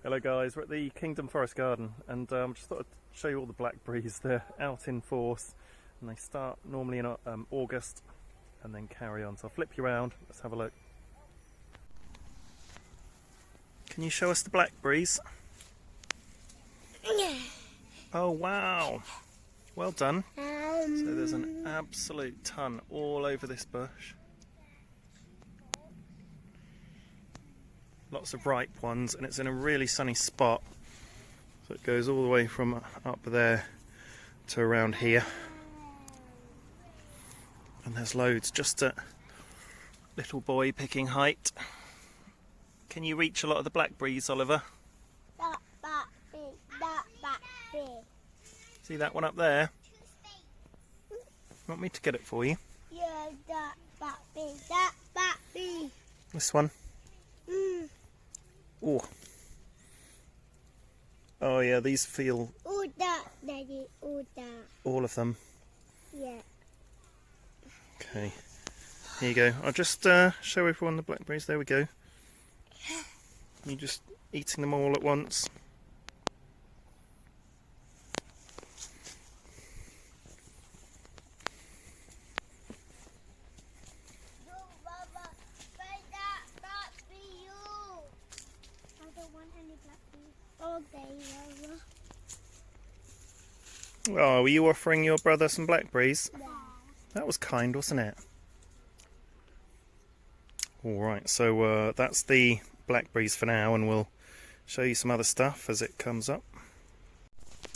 Hello guys, we're at the Kingdom Forest Garden and just thought I'd show you all the blackberries. They're out in force and they start normally in August and then carry on. So I'll flip you around, let's have a look. Can you show us the blackberries? Yeah. Oh wow, well done. So there's an absolute ton all over this bush. Lots of ripe ones, and it's in a really sunny spot, so it goes all the way from up there to around here, and there's loads just at little boy picking height. Can you reach a lot of the blackberries, Oliver? That blackberry. See that one up there? Want me to get it for you? Yeah, that blackberry. This one? Oh. Oh yeah, these feel... All that, Daddy, all that. All of them? Yeah. Okay. Here you go. I'll just show everyone the blackberries. There we go. You're just eating them all at once. Oh, were you offering your brother some blackberries? Yeah. That was kind, wasn't it? Alright, so that's the blackberries for now, and we'll show you some other stuff as it comes up.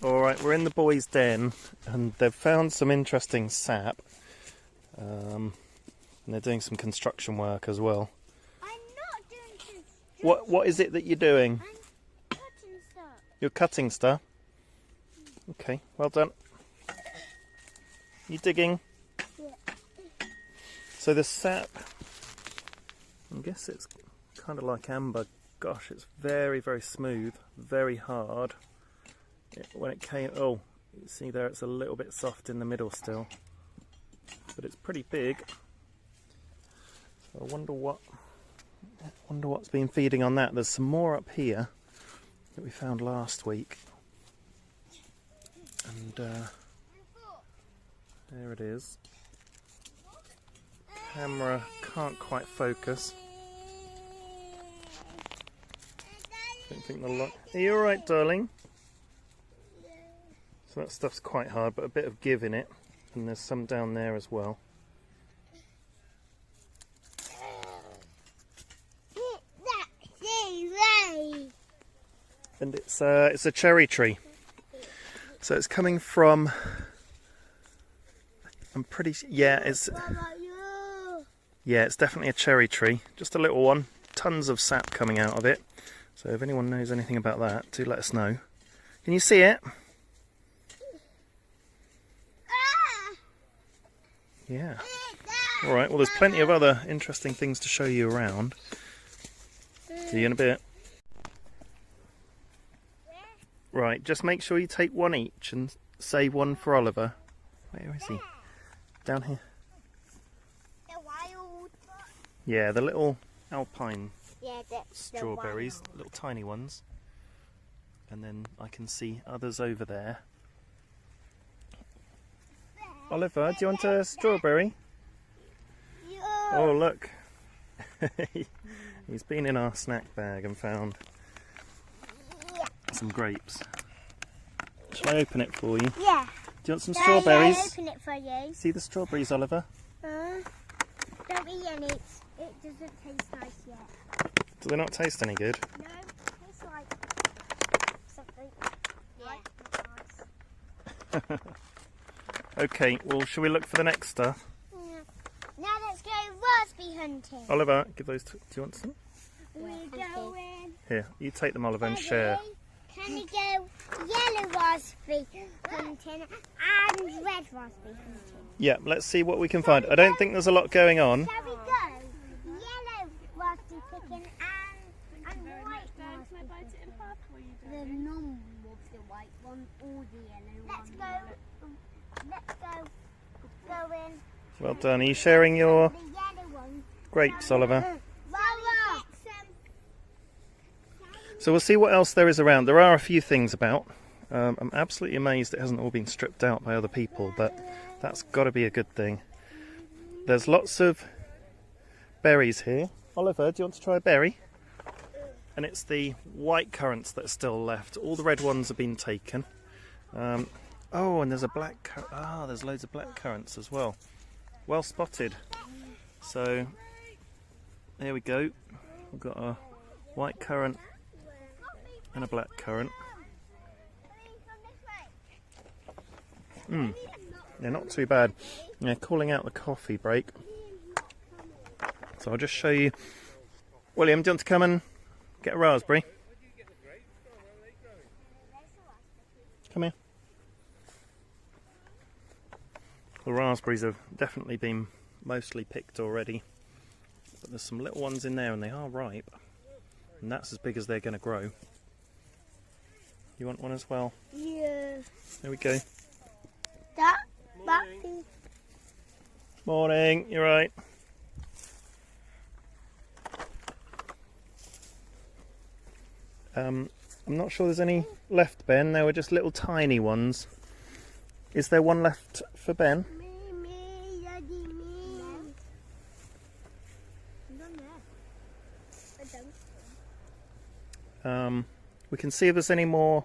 Alright, we're in the boys' den, and they've found some interesting sap. And they're doing some construction work as well. I'm not doing construction. What is it that you're doing? I'm cutting stuff. You're cutting stuff? Okay, well done. You digging? Yeah. So the sap, I guess it's kind of like amber. Gosh, it's very, very smooth, very hard. When it came, oh, you see there, it's a little bit soft in the middle still, but it's pretty big. So I wonder what's been feeding on that. There's some more up here that we found last week. And there it is. Camera can't quite focus. Don't think the light. Are you alright, darling? So that stuff's quite hard, but a bit of give in it, and there's some down there as well. And it's a cherry tree. So it's coming from, I'm pretty, yeah, it's definitely a cherry tree, just a little one, tons of sap coming out of it. So if anyone knows anything about that, do let us know. Can you see it? Yeah. Alright, well there's plenty of other interesting things to show you around. See you in a bit. Right, just make sure you take one each and save one for Oliver. Where is he? Down here. The wild. Yeah, the little alpine The strawberries, little tiny ones. And then I can see others over there. Oliver, do you want a strawberry? Oh, look. He's been in our snack bag and found some grapes. Shall I open it for you? Yeah. Do you want some strawberries? I'll open it for you. See the strawberries, Oliver? Don't eat any. It doesn't taste nice yet. Do they not taste any good? No, it tastes like something. Yeah. Not nice. Okay, well, shall we look for the next stuff? Yeah. Now let's go raspberry hunting. Oliver, give those to, do you want some? We're going. Here, you take them, Oliver, and share. Can we go yellow raspberry hunting and red raspberry hunting? Yeah, let's see what we can find. I don't think there's a lot going on. Shall we go yellow raspberry picking and white raspberry picking? The normal of the white one or the yellow one. Let's go in. Well done. Are you sharing your The yellow one. grapes, Oliver? So we'll see what else there is around. There are a few things about. I'm absolutely amazed it hasn't all been stripped out by other people, but that's got to be a good thing. There's lots of berries here. Oliver, do you want to try a berry? And it's the white currants that are still left. All the red ones have been taken. Oh, and there's a black there's loads of black currants as well. Well spotted. So there we go. We've got a white currant and a black currant. They're not too bad. They're calling out the coffee break. So I'll just show you. William, do you want to come and get a raspberry? Come here. The raspberries have definitely been mostly picked already. But there's some little ones in there and they are ripe. And that's as big as they're going to grow. You want one as well? Yeah. There we go. Morning. Morning, you're right. I'm not sure there's any left, Ben. There were just little tiny ones. Is there one left for Ben? Me, Daddy, me. I don't. We can see if there's any more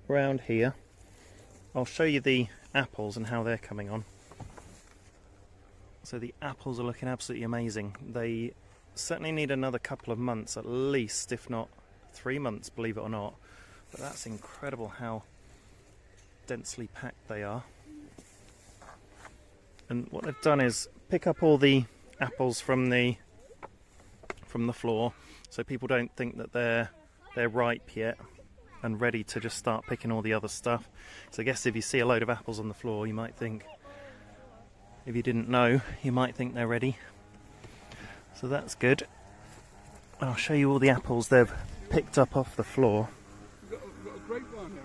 around here. I'll show you the apples and how they're coming on. So the apples are looking absolutely amazing. They certainly need another couple of months at least, if not 3 months, believe it or not. But that's incredible how densely packed they are. And what they've done is pick up all the apples from the floor, so people don't think that they're ripe yet and ready to just start picking all the other stuff. So I guess if you see a load of apples on the floor, you might think, if you didn't know, you might think they're ready. So that's good. I'll show you all the apples they've picked up off the floor. Got a grapevine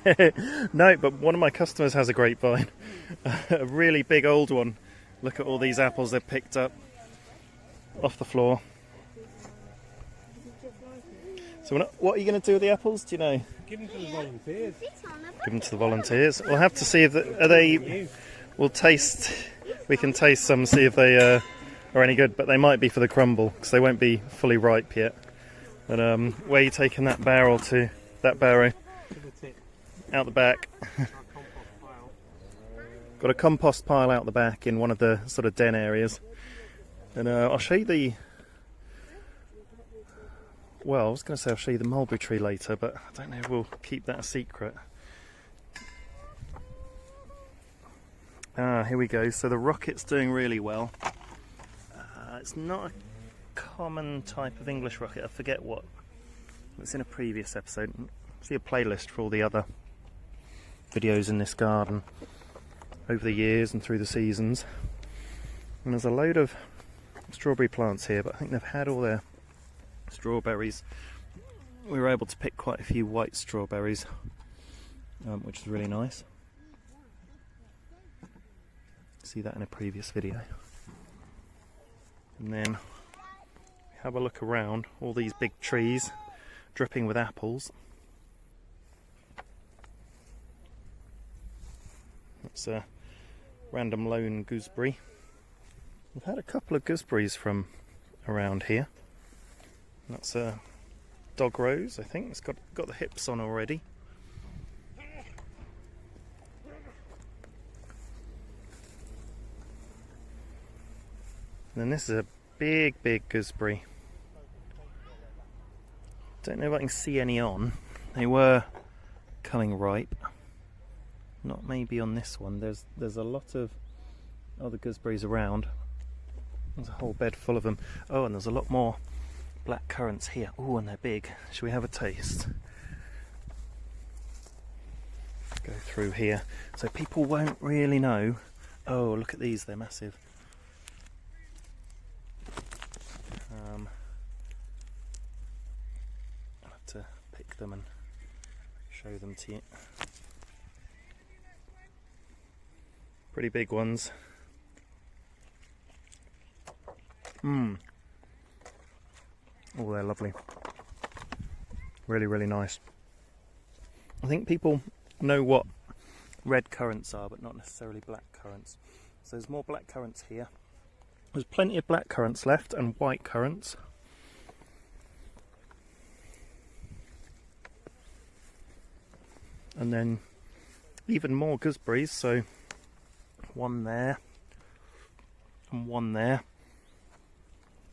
here? No, but one of my customers has a grapevine. A really big old one. Look at all these apples they've picked up off the floor. So what are you going to do with the apples? Do you know? Give them to the volunteers. Give them to the volunteers. We'll have to see if are they. We'll taste. We can taste some, see if they are any good. But they might be for the crumble because they won't be fully ripe yet. But where are you taking that barrel to? That barrow? Out the back. Got a compost pile out the back in one of the sort of den areas. And I'll show you the. Well, I was going to say I'll show you the mulberry tree later, but I don't know if we'll keep that a secret. Here we go. So the rocket's doing really well. It's not a common type of English rocket. I forget what. It's in a previous episode. See a playlist for all the other videos in this garden over the years and through the seasons. And there's a load of strawberry plants here, but I think they've had all their strawberries. We were able to pick quite a few white strawberries, which is really nice. See that in a previous video. And then have a look around, all these big trees dripping with apples. That's a random lone gooseberry. We've had a couple of gooseberries from around here. That's a dog rose, I think. It's got the hips on already. And then this is a big gooseberry. Don't know if I can see any on. They were coming ripe. Not maybe on this one. There's a lot of other gooseberries around. There's a whole bed full of them. Oh, and there's a lot more black currants here. Oh, and they're big. Shall we have a taste? Go through here. So people won't really know. Oh, look at these. They're massive. I'll have to pick them and show them to you. Pretty big ones. Oh, they're lovely. Really, really nice. I think people know what red currants are, but not necessarily black currants. So there's more black currants here. There's plenty of black currants left and white currants. And then even more gooseberries, so one there and one there.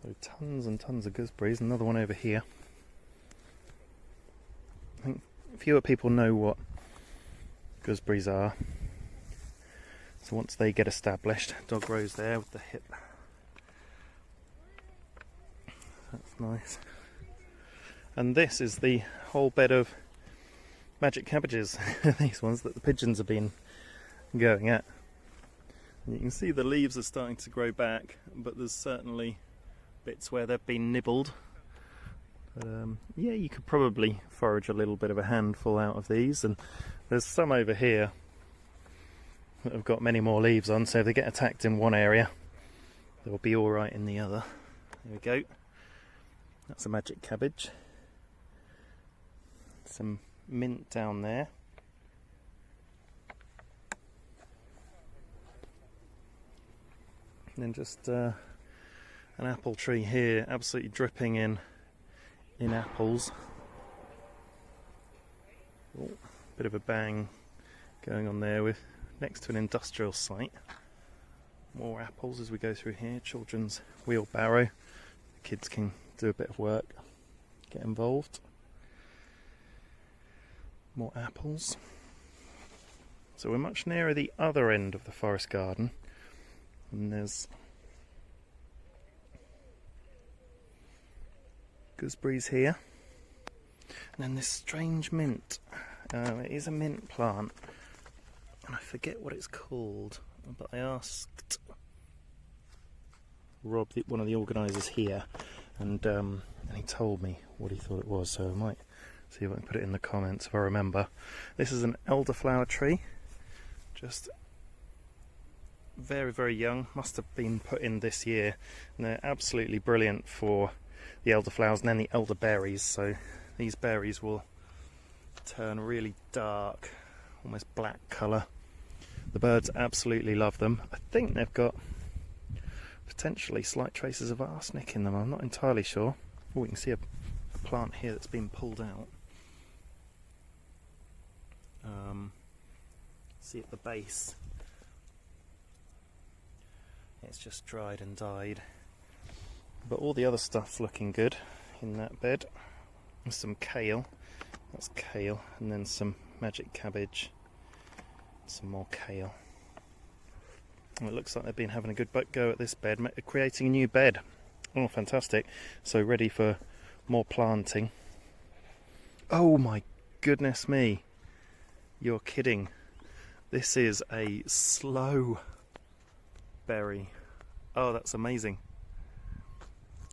So tons and tons of gooseberries, another one over here. I think fewer people know what gooseberries are. So once they get established, dog rose there with the hip. That's nice. And this is the whole bed of magic cabbages, these ones that the pigeons have been going at. And you can see the leaves are starting to grow back, but there's certainly bits where they've been nibbled. But yeah, you could probably forage a little bit of a handful out of these, and there's some over here that have got many more leaves on, so if they get attacked in one area, they'll be alright in the other. There we go. That's a magic cabbage. Some mint down there. And then just an apple tree here, absolutely dripping in apples. Oh, bit of a bang going on there with next to an industrial site. More apples as we go through here. Children's wheelbarrow. The kids can do a bit of work, get involved. More apples. So we're much nearer the other end of the forest garden, and there's gooseberries here, and then this strange mint. It is a mint plant, and I forget what it's called, but I asked Rob, one of the organisers here, and he told me what he thought it was, so I might see if I can put it in the comments if I remember. This is an elderflower tree, just very, very young, must have been put in this year, and they're absolutely brilliant for the elderflowers and then the elderberries. So these berries will turn really dark, almost black colour. The birds absolutely love them. I think they've got potentially slight traces of arsenic in them, I'm not entirely sure. Oh, we can see a plant here that's been pulled out. See at the base, it's just dried and died, but all the other stuff's looking good in that bed. There's some kale, that's kale, and then some magic cabbage, some more kale. And it looks like they've been having a good go at this bed, creating a new bed. Oh, fantastic. So ready for more planting. Oh my goodness me, you're kidding. This is a slow berry. Oh, that's amazing.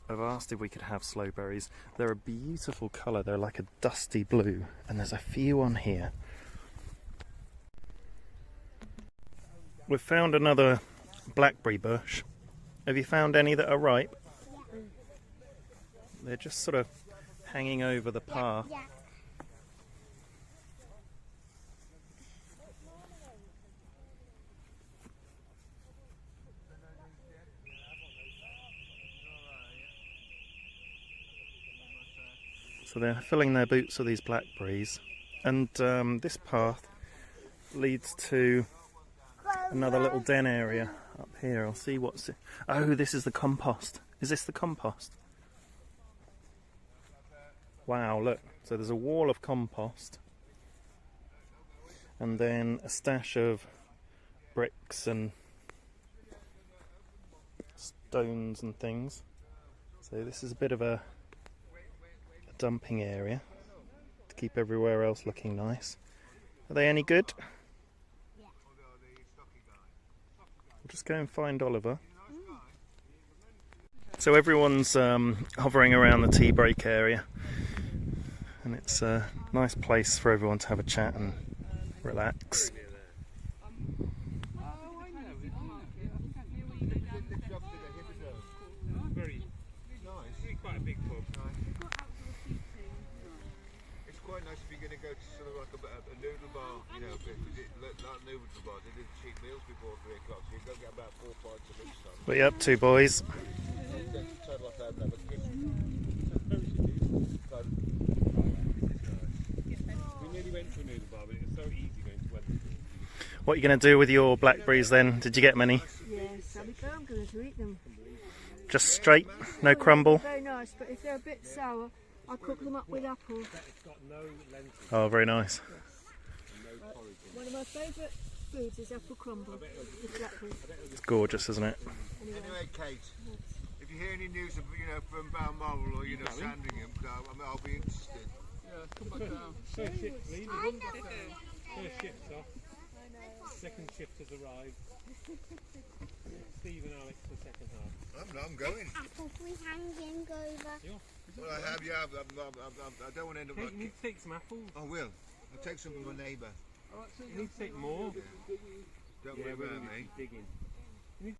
I've asked if we could have slow berries. They're a beautiful colour, they're like a dusty blue, and there's a few on here. We've found another blackberry bush. Have you found any that are ripe? Yeah. They're just sort of hanging over the path. Yeah. So they're filling their boots with these blackberries, and this path leads to another little den area up here. I'll see what's it. Oh, this is the compost. Is this the compost? Wow, look. So there's a wall of compost, and then a stash of bricks and stones and things. So this is a bit of a dumping area to keep everywhere else looking nice. Are they any good? Yeah. We'll just go and find Oliver. So everyone's hovering around the tea break area, and it's a nice place for everyone to have a chat and relax. go to sort of like a noodle bar, you know, not noodle bar, they did cheap meals before 3 o'clock, so you go get about 4 pints of lunchtime. What are you up to, boys? We nearly went to a noodle bar, but it was so easy going to Wednesday. What are you going to do with your blackberries then? Did you get many? Yes, I'm going to eat them. Just straight? No crumble? Very nice, but if they're a bit sour, I cook them up with apple. It's got no lentils. Oh, very nice. One of my favourite foods is apple crumble with blackberries. It's gorgeous, isn't it? Anyway, Kate, if you hear any news of, you know, from Balmoral or, you know, Sandringham, I'll be interested. Yeah, come back down. First shift's leaving. First shift's off. Second shift has arrived. Steve and Alex for the second half. I'm going. Apple free hanging over. Well, I have, yeah. I don't want to end up Hey, like... you need to take some apples. I will. I'll take some from my neighbour. You need to take more. Don't worry about me. Digging.